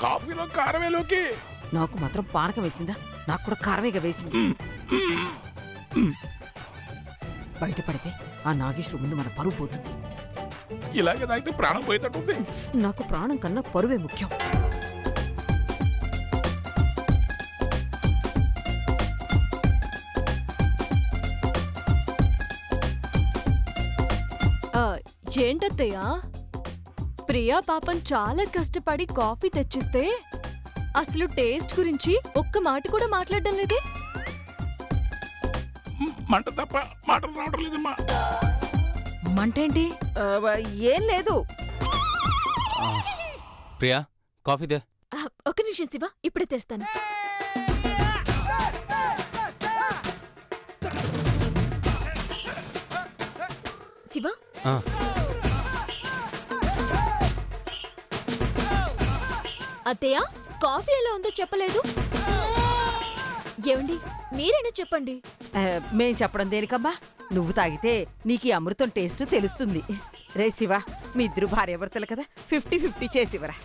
కాఫీలో కారమేలోకి. నాకు మాత్రం పానకం వేసిందా? నాకు కూడా కారమేగా వేసింది. బయటపడితే ఆ నాగేశ్వరు ముందు మన పరువు పోతుంది. ఇలాగే తాగితే ప్రాణం పోయేటట్టుంది. నాకు ప్రాణం కన్నా పరువే ముఖ్యం. ఏంటత్తయ్యా, ప్రియా పాపం చాలా కష్టపడి కాఫీ తెచ్చిస్తే అసలు టేస్ట్ గురించి ఒక్క మాట కూడా మాట్లాడడం లేదే. మంట తప్ప మాటలు రావడం లేదమ్మా. మంటేంటి? ఏం లేదు. Priya coffee they. ఒక నిమిషం శివ, ఇప్పుడే తెస్తాను. శివ, అత్తయ్య కాఫీ ఎలా ఉందో చెప్పలేదు. ఏమండి, మీరైనా చెప్పండి. మేం చెప్పడం దేనికమ్మా? నువ్వు తాగితే నీకు ఈ అమృతం టేస్ట్ తెలుస్తుంది. రే శివ, మీ ఇద్దరు భార్యాభర్తలు కదా, 50-50 చేసివరా.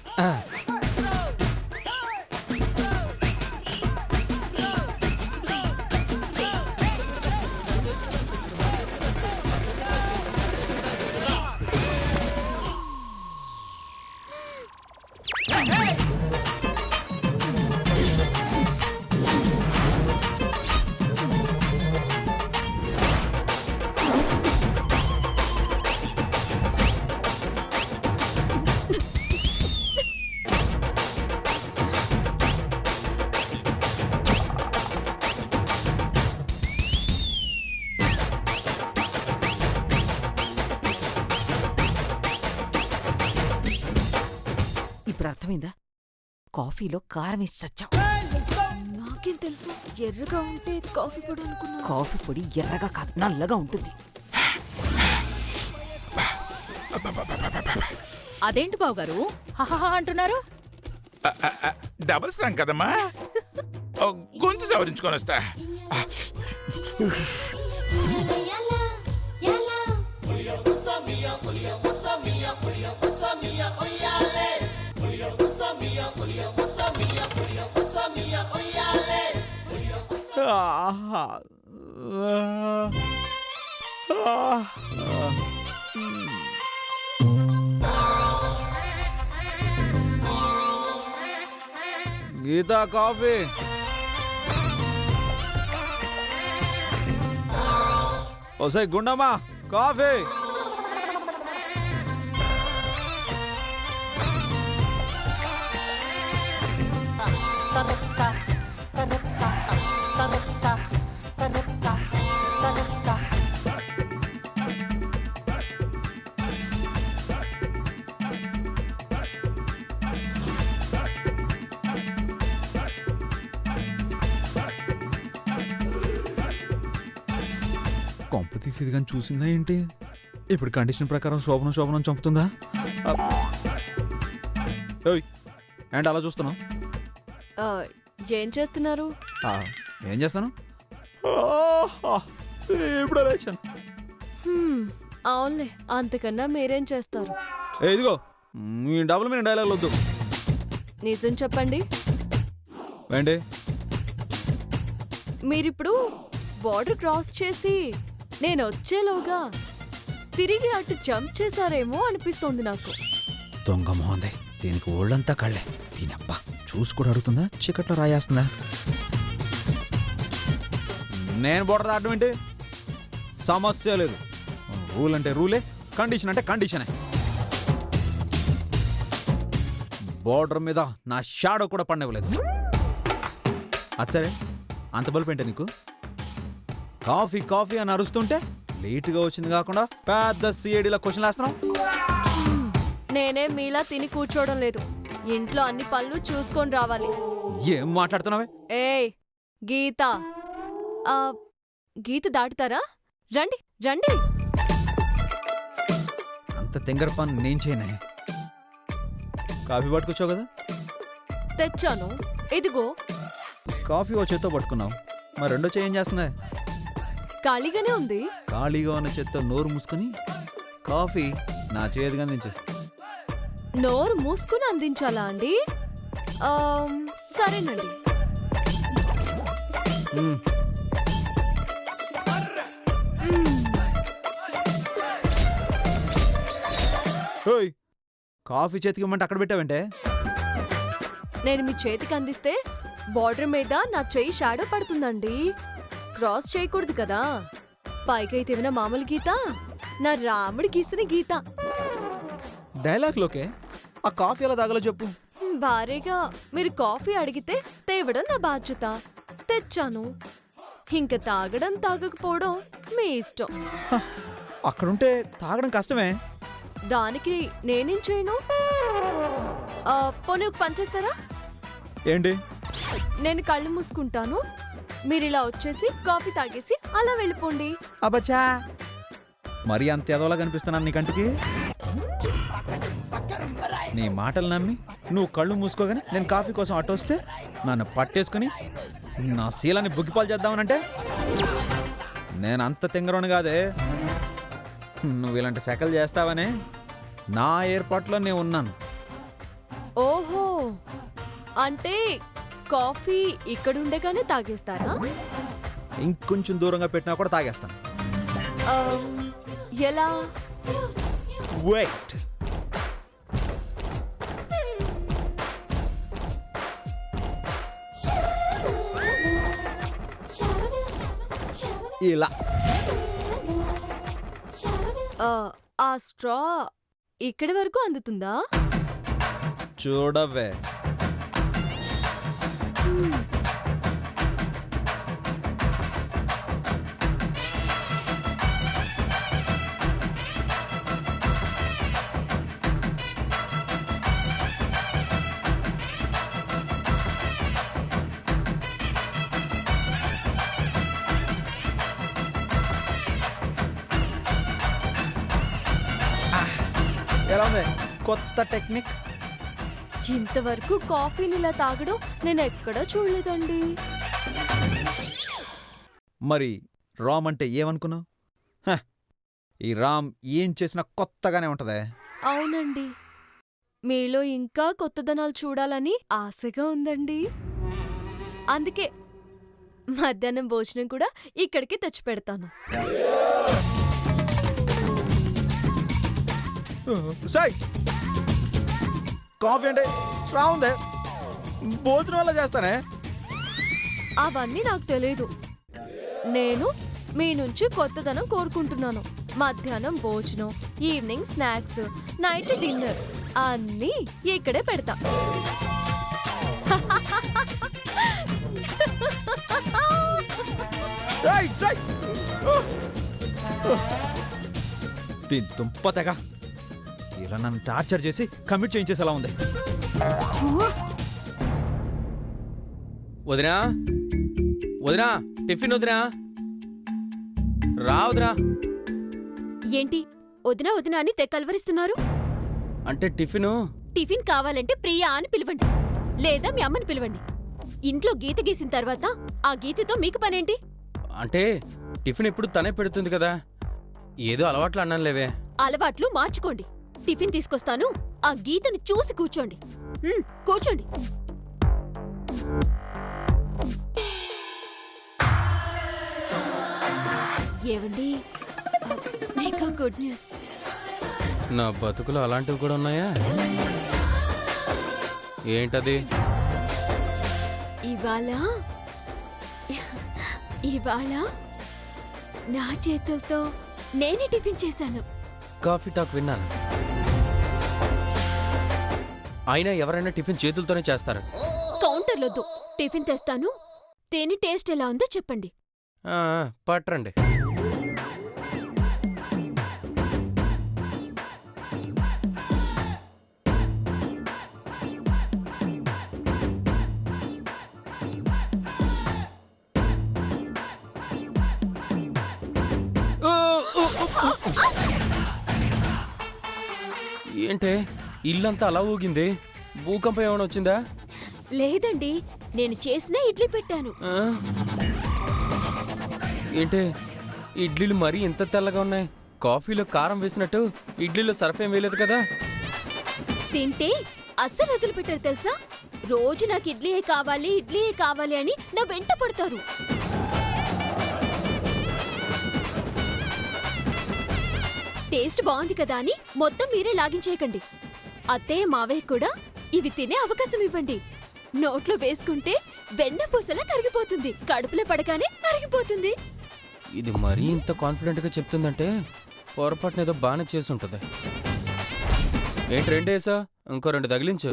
ఇప్పుడు అర్థమైందా? కాఫీలో కారం వేసి చచ్చావు. నాకేం తెలుసు, ఎర్రగా ఉంటే కాఫీ పొడి అనుకున్నా. కాఫీ పొడి ఎర్రగా కాదు, నల్లగా ఉంటుంది. అదేంటి బావగారు హహహ అంటున్నారు? డబుల్ స్ట్రాంగ్ కదమ్మా. గొంతు సవరించుకొని వస్తా. గీతా కాఫీ. ఓసై గుండమ్మా కాఫీ. కొంప తీసేది కానీ చూసిందా ఏంటి? ఇప్పుడు కండిషన్ ప్రకారం శోభనం చంపుతుందా? ఏంటి అలా చూస్తున్నావు? ఏం చేస్తున్నారు? ఏం చేస్తాను? ఇప్పుడు లేచాను. అవునులే, అంతకన్నా మీరేం చేస్తారు? ఇదిగో మీ డబుల్ మీనింగ్ డైలాగ్ వద్దు. నిజం చెప్పండి. ఏంటి? మీరిప్పుడు బార్డర్ క్రాస్ చేసి నేను వచ్చేలోగా తిరిగి అటు జంప్ చేశారేమో అనిపిస్తోంది నాకు. దొంగ మోహందే, దీనికి ఒళ్ళంతా కళ్ళే. దీనబ్బా చూసి కూడా అడుగుతుందా, చికెట్లో రాయేస్తుందా? నేను బోర్డర్ దాటడం ఏంటి? సమస్య లేదు. రూల్ అంటే రూలే, కండిషన్ అంటే కండిషనే. బోర్డర్ మీద నా షాడో కూడా పడనివ్వలేదు. అచ్చరే, అంత బల్పు ఏంటే నీకు? కాఫీ కాఫీ అని అరుస్తుంటే లేటుగా వచ్చింది కాకుండా పెద్ద సిఐడిలో క్వశ్చన్ వేస్తున్నావు. నేనే మీలా తిని కూర్చోవడం లేదు. ఇంట్లో అన్ని పనులు చూసుకొని రావాలి. ఏం మాట్లాడుతున్నావే? ఏయ్ గీత, గీత దాటుతారా? రండి రండి. అంత తెంగర పని నేను చేయనే. కాఫీ పట్టుకొచ్చావు కదా? తెచ్చాను, ఇదిగో. కాఫీ ఓ చేత్తో పట్టుకున్నావు, మరి రెండో చేయి ఏం చేస్తుందా? ఖాళీగానే ఉంది. ఖాళీగా ఉన్న చేత్తో నోరు మూసుకుని కాఫీ నా చేతిగా అందించు. నోరు మూసుకుని అందించాలా అండి? సరేనండి. మ్మ్. ఓయ్ కాఫీ చేతికి ఇవ్వమంటే అక్కడ పెట్టావంటే? నేను మీ చేతికి అందిస్తే బార్డర్ మీద నా చెయ్యి షాడో పడుతుందండి. క్రాస్ చేయకూడదు కదా. పైకైతే ఏమైనా మామూలు గీత, నా రాముడి గీసిన గీత. డైలాగ్లోకే ఆ కాఫీ ఎలా తాగాలో చెప్పు. భారీగా మీరు కాఫీ అడిగితే తేవడం నా బాధ్యత. తెచ్చాను. ఇంక తాగడం తాగకపోవడం మీ ఇష్టం. హ, అక్కడుంటే తాగడం కష్టమే. దానికి నేనేం చేయను? పోనీ ఒక పని చేస్తారా? ఏంటి? నేను కళ్ళు మూసుకుంటాను, మీరు ఇలా వచ్చేసి కాఫీ తాగేసి అలా వెళ్ళిపోండి. అబ్బచ్చా, మరీ అంత ఎదవలా కనిపిస్తున్నాను నీ కంటికి? నీ మాటలు నమ్మి నువ్వు కళ్ళు మూసుకోగానే నేను కాఫీ కోసం అటు వస్తే నన్ను పట్టేసుకుని నా శీలాన్ని బుగ్గిపాలు చేద్దామనంటే నేను అంత తింగరోని కాదే. నువ్వు ఇలాంటి సెకలు చేస్తావనే నా ఏర్పాట్లో నేను ఉన్నాను. ఓహో, అంటే కాఫీ ఇక్కడుండగానే తాగేస్తారా? ఇంకొంచెం దూరంగా పెట్టినా కూడా తాగేస్తాను. ఎలా? వెయిట్. ఇలా ఆ స్ట్రా ఇక్కడి వరకు అందుతుందా? చూడవే. ఎలా ఉంది కొత్త టెక్నిక్? ఇంతవరకు కాఫీని ఇలా తాగడం నేను ఎక్కడా చూడలేదండి. మరి రామ్ అంటే ఏమనుకున్నావు? హ, ఈ రామ్ ఏం చేసినా కొత్తగానే ఉంటదే. అవునండి, మీలో ఇంకా కొత్తదనాలు చూడాలని ఆశగా ఉందండి. అందుకే మధ్యాహ్నం భోజనం కూడా ఇక్కడికి తెచ్చిపెడతాను. సాయ్, కాఫీ అంటే స్ట్రా ఉందే, భోజనం వల్ల చేస్తానే. అవన్నీ నాకు తెలియదు. నేను మీ నుంచి కొత్తదనం కోరుకుంటున్నాను. మధ్యాహ్నం భోజనం, ఈవినింగ్ స్నాక్స్, నైట్ డిన్నర్ అన్నీ ఇక్కడే పెడతా. దీని దుంపతగా ఇలా నన్ను టార్చర్ చేసి కమిట్ చేయించేసేలా ఉంది. వదినా, వదినా, టిఫిన్ వదినా, రా వదినా. ఏంటి వదినా వదినా అని తెక్కల్వరిస్తున్నారు? అంటే టిఫిను టిఫిన్ కావాలంటే ప్రియా అని పిలవండి, లేదా మీ అమ్మని పిలవండి. ఇంట్లో గీత గీసిన తర్వాత ఆ గీతతో మీకు పనేంటి? అంటే టిఫిన్ ఎప్పుడు తనే పెడుతుంది కదా, ఏదో అలవాట్లు అన్నాను లేవే. అలవాట్లు మార్చుకోండి. టిఫిన్ తీసుకొస్తాను, ఆ గీతను చూసి కూర్చోండి. కూర్చోండి. ఏవండి, మీకు గుడ్ న్యూస్. నా బతుకులు అలాంటివి కూడా ఉన్నాయా? ఏంటది? ఇవాళ నా చేతులతో నేనే టిఫిన్ చేశాను. కాఫీ టాక్ విన్నాను. అయినా ఎవరైనా టిఫిన్ చేతులతోనే చేస్తారు. కౌంటర్లొద్దు, టిఫిన్ తెస్తాను. తిని టేస్ట్ ఎలా ఉందో చెప్పండి. పట్టండి. ఏంటే ఇల్లంతా అలా ఊగింది? భూకంపం ఏమైనా వచ్చిందా? లేదండి, నేను చేసిన ఇడ్లీ పెట్టాను. ఏంటే ఇడ్లీలు మరీ ఇంత తెల్లగా ఉన్నాయి? కాఫీలో కారం వేసినట్టు ఇడ్లీలో సర్ఫ్ ఏం వేయలేదు కదా? తింటే అస్సలు వదిలిపెట్టారు తెలుసా? రోజు నాకు ఇడ్లీయే కావాలి అని నా వెంట పడతారు. టేస్ట్ బాగుంది కదా అని మొత్తం మీరే లాగించేయకండి. అత్తయ్య మావయ్య కూడా ఇవి తినే అవకాశం ఇవ్వండి. నోట్లో వేసుకుంటే వెన్న పూసలా కరిగిపోతుంది, కడుపులో పడగానే అరిగిపోతుంది. ఇది మరీ ఇంత కాన్ఫిడెంట్గా చెప్తుందంటే పొరపాటున ఏదో బాగానే చేసి ఉంటుంది. ఏంటి 2 వేసా? ఇంకో 2 తగిలించు.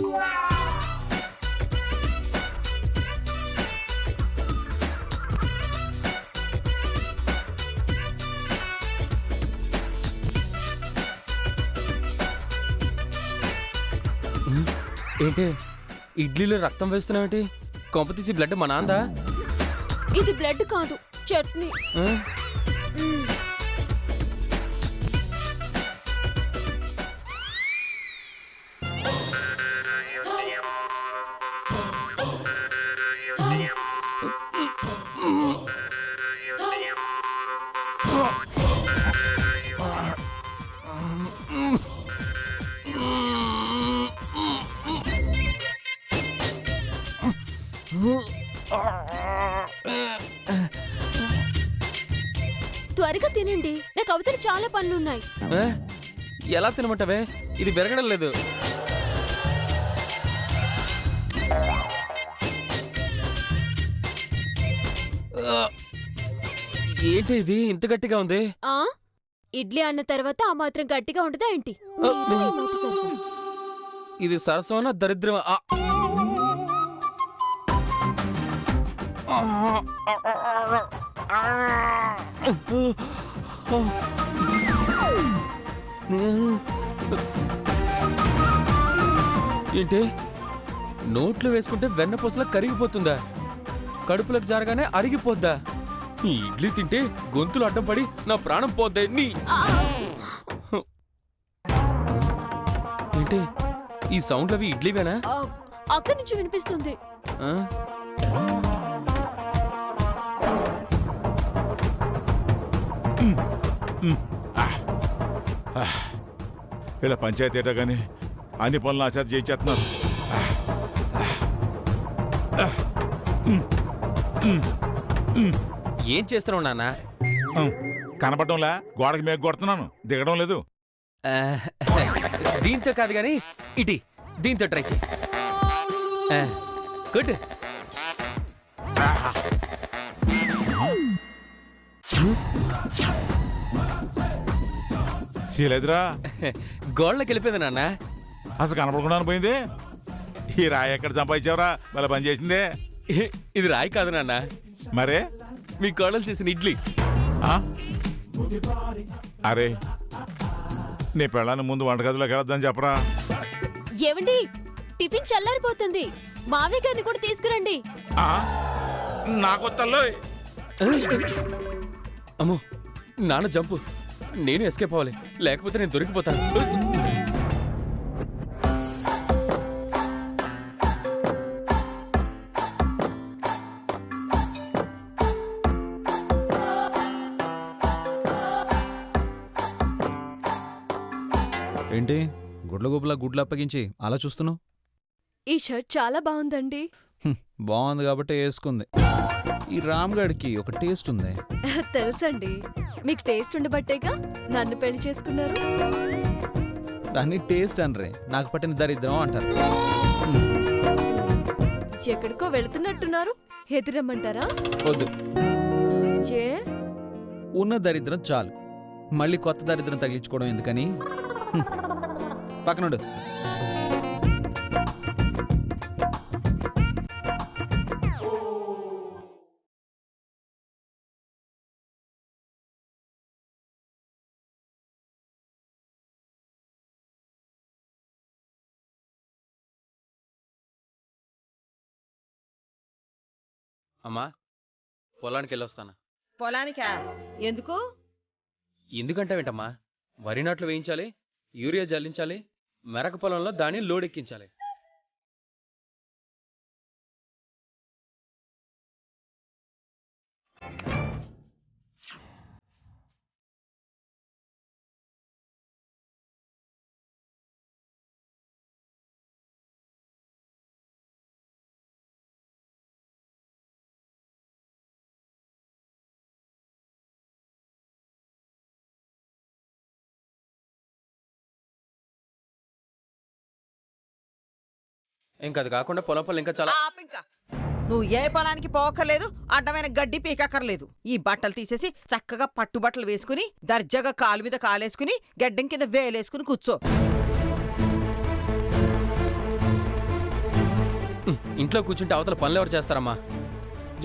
ఏంటి ఇడ్లీలో రక్తం వేస్తున్నావేంటి? కొంప తీసి బ్లడ్ మా నాందా? ఇది బ్లడ్ కాదు, చట్నీ. ఆ? త్వరగా తినండి, నాకు అవతల చాలా పనులున్నాయి. ఆ? ఎలా తినమంటావే? ఇది పెరగడం లేదు. ఆ! ఏంటి ఇది ఇంత గట్టిగా ఉంది? ఆ ఇడ్లీ అన్న తర్వాత ఆ మాత్రం గట్టిగా ఉండదా ఏంటి? ఆ, మీరు ఈ నోటి సరసం. ఇది సరసమనా దరిద్రమా? ఏంటి నోట్లో వేసుకుంటే వెన్నపూసలా కరిగిపోతుందా? కడుపులకు జారగానే అరిగిపోద్దా? ఈ ఇడ్లీ తింటే గొంతులు అడ్డం పడి నా ప్రాణం పోద్దా? ఏంటి ఈ సౌండ్లు అవి ఇడ్లీవేనా? అక్కడి నుంచి వినిపిస్తుంది. ఆ? ఇలా పంచాయతీ ఏటా కానీ అన్ని పనులు నా చేత చేయించేస్తున్నారు. ఏం చేస్తున్నావు నాన్న? కనపడంలా, గోడకి మేక కొడుతున్నాను, దిగడం లేదు. ఆ, దీంతో కాదు గాని ఇటీ దీంతో ట్రై చేయి. గుడ్. సీలేదురా, గోళ్ళకి వెళ్ళిపోయింది నాన్న. అసలు కనపడకుండా పోయింది. ఈ రాయి ఎక్కడ సంపాదించావురా? మళ్ళీ పని చేసిందే. ఇది రాయి కాదు నాన్న, మరే మీ కోడలు చేసిన ఇడ్లీ. ఆ? అరే, నీ పెళ్ళాన్ని ముందు వంటగదిలోకి వెళ్ళొద్దని చెప్పరా. ఏవండి, టిఫిన్ చల్లారిపోతుంది, మావయ్య గారిని కూడా తీసుకురండి. ఆ? నాకు తల్లో అమ్మో నాన్న జంపు, నేను ఎస్కేప్ అవ్వాలి, లేకపోతే నేను దొరికిపోతాను. ఏంటి గుడ్ల గుడ్లు అప్పగించి అలా చూస్తున్నావు? ఈ షర్ట్ చాలా బాగుందండి. బాగుంది కాబట్టి వేసుకుంది. ఈ రామ్గడికి ఒక టేస్ట్ ఉంది. తెలుసండి, మీకు టేస్ట్ ఉండబట్టేగా నన్ను పెళ్లి చేసుకున్నారు. దాన్ని టేస్ట్ అనరే, నాకు పట్టిన దరిద్రం అంటారు. ఎక్కడికో వెళుతున్నట్టున్నారు, ఎదురమ్మంటారా? వద్దు, ఏ ఉన్న దరిద్రం చాలు, మళ్ళీ కొత్త దరిద్రం తగిలించుకోవడం ఎందుకని. పక్కనుండు. అమ్మా పొలానికి వెళ్ళొస్తాను. పొలానికా? ఎందుకు? ఎందుకంటావేంటమ్మా? వరి నాట్లు వేయించాలి, యూరియా జల్లించాలి, మెరక పొలంలో దాన్ని లోడెక్కించాలి. ఇంకా అది కాకుండా పొలం పనులు ఇంకా చాలా ఆపింకా. నువ్వు ఏ పొలానికి పోకర్లేదు, అడ్డమైన గడ్డి పీకక్కర్లేదు. ఈ బట్టలు తీసేసి చక్కగా పట్టుబట్టలు వేసుకుని దర్జాగా కాలు మీద కాలేసుకుని గడ్డం కింద వేలేసుకుని కూర్చో. ఇంట్లో కూర్చుంటే అవతల పనులు ఎవరు చేస్తారమ్మా?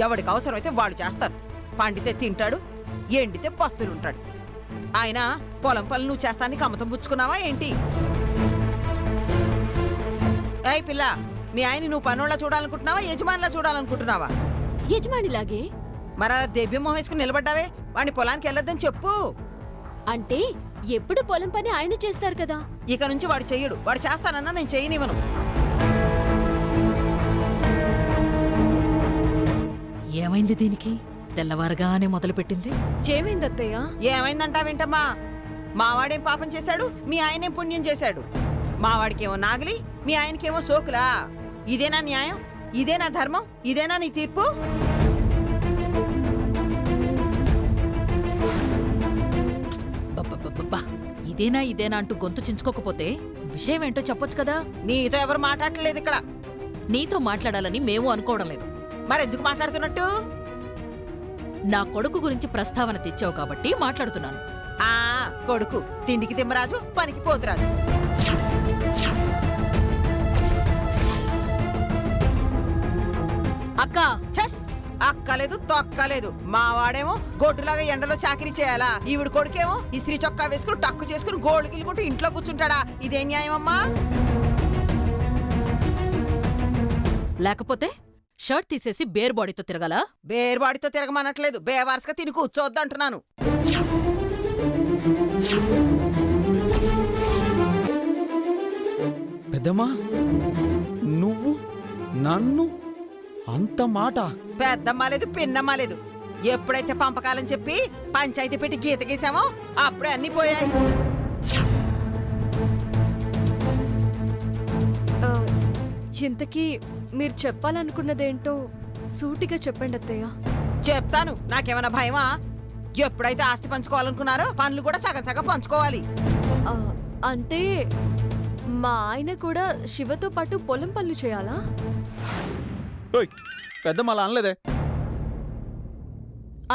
ఎవడికి అవసరమైతే వాడు చేస్తారు. పండితే తింటాడు, ఎండితే పస్తులుంటాడు. ఆయన పొలం పనులు నువ్వు చేస్తానికి అమ్మతం పుచ్చుకున్నావా ఏంటి? ఏయ్ పిల్ల, మీ ఆయన నువ్వు పనుల్లా చూడాలనుకుంటున్నావా, యజమానిలా చూడాలనుకుంటున్నావా? యజమానిలాగే. మరి అలా దెబ్బెం మొహం వేసుకుని నిలబడ్డావే, వాడిని పొలానికి వెళ్ళొద్దని చెప్పు. అంటే ఎప్పుడు పొలం పని ఆయన చేస్తారు కదా. ఇక నుంచి వాడు చెయ్యడు. వాడు చేస్తానన్నా నేను చెయ్యనివ్వను. ఏమైంది దీనికి? తెల్లవారుగానే మొదలుపెట్టింది. ఏమైంది అత్తయ్య? ఏమైందంటావేంటమ్మా? మావాడేం పాపం చేశాడు, మీ ఆయనేం పుణ్యం చేశాడు? మావాడికేమో నాగలి, మీ ఆయనకేమో సోకులా? ఇదేనా న్యాయం? ఇదేనా ధర్మం? ఇదేనా నీ తీర్పు? బబ్బబ్బబ్బబ్బా, ఇదేనా అంటూ గొంతు చించుకోకపోతే విషయం ఏంటో చెప్పొచ్చు కదా. నీతో ఎవరు మాట్లాడలేదు ఇక్కడ. నీతో మాట్లాడాలని మేము అనుకోవడం లేదు. మరెందుకు మాట్లాడుతున్నట్టు? నా కొడుకు గురించి ప్రస్తావన తెచ్చావు కాబట్టి మాట్లాడుతున్నాను. ఆ కొడుకు తిండికి తిమ్మరాజు, పనికి పోతురాజు. అక్క, చెస్ అక్కలేదు తొక్కలేదు. మావాడేమో గొడ్డులాగా ఎండలో చాకరీ చేయాలా, ఈవిడ కొడుకేమో ఇస్త్రీ చొక్కా వేసుకుని టక్కు చేసుకుని గోళ్ళు గిల్లుకుంటూ ఇంట్లో కూర్చుంటాడా? ఇదేం న్యాయం అమ్మా? లేకపోతే షర్ట్ తీసేసి బేర్ బాడీతో తిరగాలా? బేర్బాడితో తిరగమనట్లేదు, బేవారసుగా తిని కూర్చోవద్దు అంటున్నాను. పెద్దమ్మా, నువ్వు నన్ను అంత మాట? పెద్దమ్మా లేదు, పిన్నమ్మా లేదు. ఎప్పుడైతే పంపకాలని చెప్పి పంచాయతీ పెట్టి గీత గీసామో అప్పుడే అన్ని పోయాయి. ఆ, ఇంతకీ మీరు చెప్పాలనుకున్నదేంటో సూటిగా చెప్పండి అత్తయ్య. చెప్తాను. నాకేమైనా భయమా? ఎప్పుడైతే ఆస్తి పంచుకోవాలనుకున్నారో పనులు కూడా సగం సగం పంచుకోవాలి. ఆ, అంటే మా ఆయన కూడా శివతో పాటు పొలం పనులు చేయాలా? ఓయ్, పెద్దమ్మ అలా అనలేదే.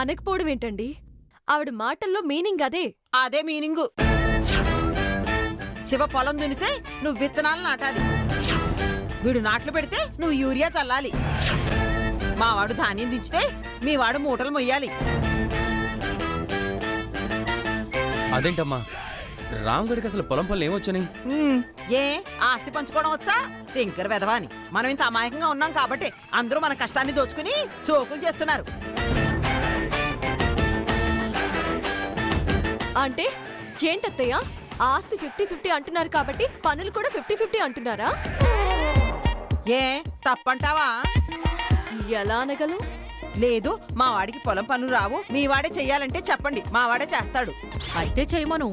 అనకపోవడం ఏంటండి? ఆవిడ మాటల్లో మీనింగ్ అదే. అదే మీనింగు. శివ పొలం దున్నితే నువ్వు విత్తనాలు నాటాలి, వీడు నాట్లు పెడితే నువ్వు యూరియా చల్లాలి, మావాడు ధాన్యం దించితే మీ వాడు మూటలు మొయ్యాలి. అదేంటమ్మా, రామ్గడికి అసలు పొలం పనులు ఏమొచ్చని? ఏ ఆస్తి పంచుకోవడం వచ్చా? తింకర్ వెధవాని. మనం ఇంత అమాయకంగా ఉన్నాం కాబట్టి అందరూ మన కష్టాన్ని దోచుకుని సోకులు చేస్తున్నారు. అంటే ఏంటత్తయ్య, ఆస్తి 50-50 అంటున్నారు కాబట్టి పనులు కూడా 50-50 అంటున్నారా? ఏ తప్పంటావా? ఎలా అనగలం? లేదు, మా వాడికి పొలం పనులు రావు, మీ వాడే చెయ్యాలంటే చెప్పండి, మా వాడే చేస్తాడు. అయితే చేయమను.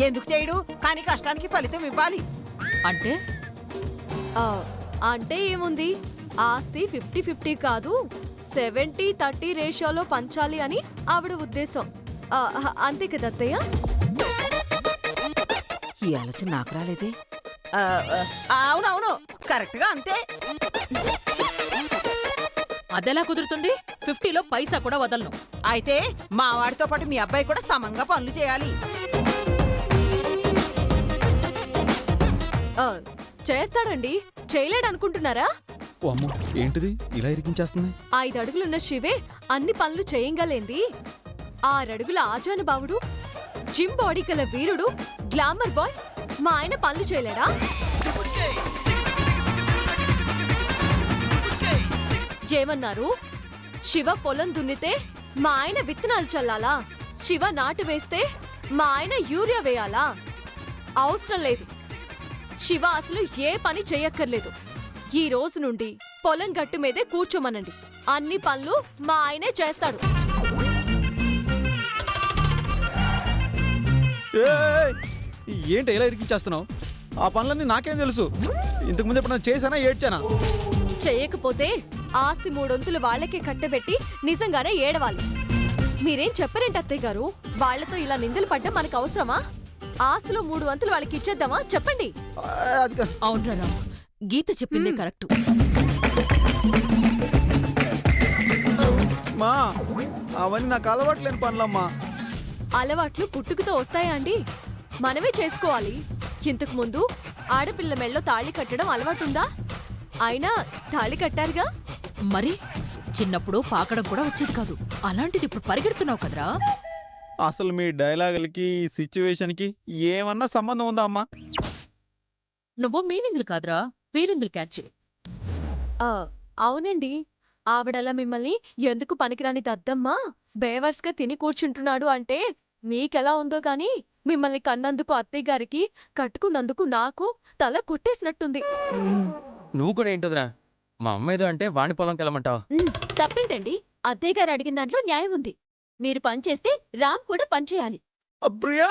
ఎందుకు చేయడు? కానీ కష్టానికి ఫలితం ఇవ్వాలి. అంటే ఆ, అంటే ఏముంది, ఆస్తి 50-50 కాదు 70-30 రేషియోలో పంచాలి అని ఆవిడ ఉద్దేశం. అంతే కదా అత్తయ్య? ఈ ఆలోచన నాకు రాలేదే. అవునవును, కరెక్ట్ గా అంతే. అదెలా కుదురుతుంది? 50లో పైసా కూడా వదలను. అయితే మా వాడితో పాటు మీ అబ్బాయి కూడా సమంగా పనులు చేయాలి. ఆ, చేస్తాడండి, చేయలేడు అనుకుంటున్నారా? ఓ అమ్మో, ఏంటిది ఇలా ఇరికించేస్తుంది? 5 అడుగులున్న శివే అన్ని పనులు చేయంగలేంది. 6 అడుగుల ఆజానుబావుడు, జిమ్ బాడీ గల వీరుడు, గ్లామర్ బాయ్ మా ఆయన పనులు చేయలేడా? ఏమన్నారు? శివ పొలం దున్నితే మా ఆయన విత్తనాలు చల్లాలా? శివ నాటు వేస్తే మా ఆయన యూరియా వేయాలా? అవసరం లేదు. శివ అసలు ఏ పని చెయ్యక్కర్లేదు. ఈ రోజు నుండి పొలం గట్టు మీదే కూర్చోమనండి, అన్ని పనులు మా ఆయనే చేస్తాడు. ఏంటి ఇలా ఇరికించేస్తున్నావు? ఆ పనులన్నీ నాకేం తెలుసు? ఇంతకు ముందు ఎప్పుడైనా చేశానా, ఏడ్చానా? చేయకపోతే ఆస్తి 3 వంతులు వాళ్ళకే కట్టబెట్టి నిజంగానే ఏడవాలి. మీరేం చెప్పరేంటి అత్తయ్య గారు? వాళ్లతో ఇలా నిందలు పడ్డా మనకు అవసరమా? ఆస్తిలో 3 వంతులు వాళ్ళకి ఇచ్చేద్దామా? చెప్పండి. అది కాదు. అవునరా, గీత చెప్పిందే కరెక్టు. మా అవన్నీ నాకు అలవాట్లేని పనులమ్మా. అలవాట్లు పుట్టుకతో వస్తాయా అండి? మనమే చేసుకోవాలి. ఇంతకు ముందు ఆడపిల్ల మెళ్ళో తాళి కట్టడం అలవాటుందా? అయినా తాళి కట్టారుగా. మరి చిన్నప్పుడు పాకడం కూడా వచ్చేది కాదు. అలాంటిది ఇప్పుడు పరిగెడుతున్నావు కదరా. అసలు మీ డైలాగులకి సిచ్యువేషన్కి ఏమన్నా సంబంధం ఉందా అమ్మా? నువ్వు మీనింగ్లు కాదురా, ఫీలింగ్లు క్యాచ్. అవునండి, ఆవిడలా మిమ్మల్ని ఎందుకు పనికిరాని దద్దమ్మా బేవర్స్గా తిని కూర్చుంటున్నాడు అంటే మీకెలా ఉందో గాని మిమ్మల్ని కన్నందుకు అత్తయ్య గారికి, కట్టుకున్నందుకు నాకు తల కొట్టేసినట్టుంది. నువ్వు కూడా ఏంటోదిరా, మా అమ్మ ఏదో అంటే వాణి పొలంకి వెళ్ళమంటావు. తప్పేంటండి? అత్తయ్య గారు అడిగిన దాంట్లో న్యాయం ఉంది. మీరు పని చేస్తే రామ్ కూడా పని చేయాలి. అప్రియా